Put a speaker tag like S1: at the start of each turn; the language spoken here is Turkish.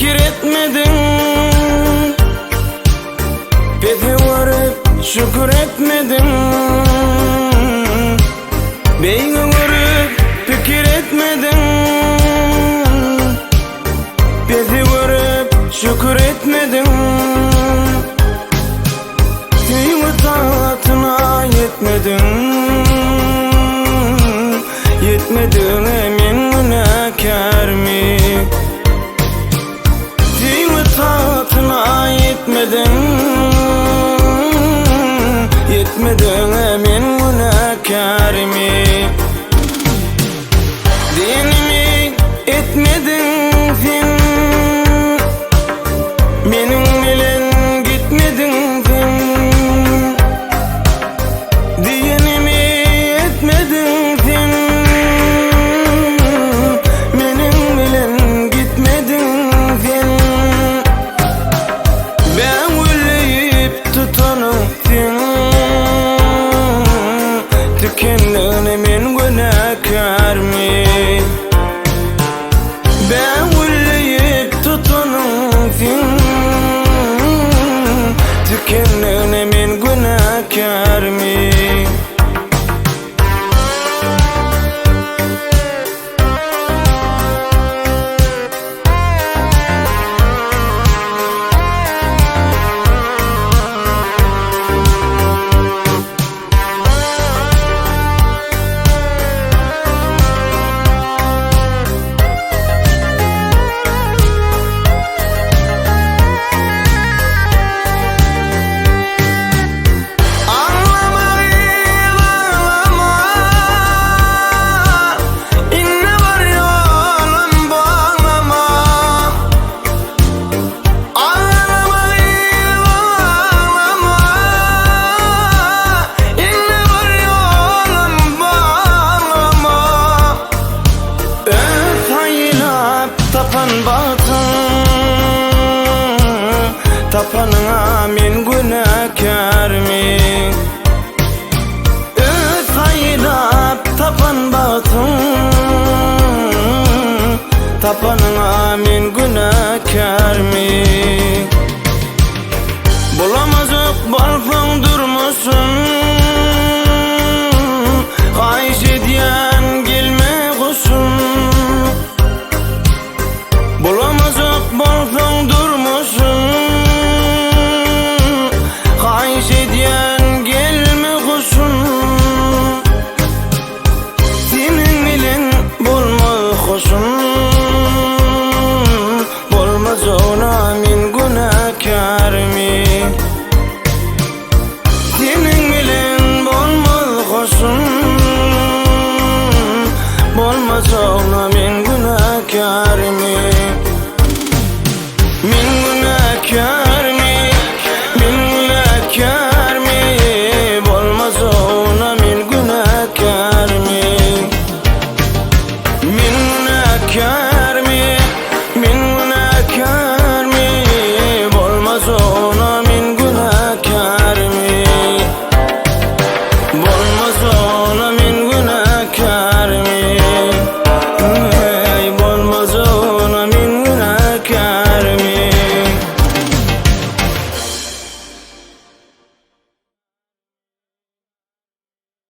S1: fikir etmedin. Beni varıp şükür etmedin. Beni varıp fikir etmedin. Beni varıp şükür etmedin. Taatına yetmedin. Yetmedin emin günahkar mi? Taatına yetmedin. Yetmedin emin günahkar mi? Dinimi etmedin sen. Benim bilen gitmedin sen. Dinimi etmedin sen. Benim bilen gitmedin sen. Ben öyleyip tutanım sen. Tükendin emin günahkar mi? Ben öyleyip tutanım sen. Tükendin emin günahkar mi? Tapan batın, tapanına min günahkar mi? Saylap tapan batın, tapanına min günahkar mi? Bulamazık balfın durmuşsun.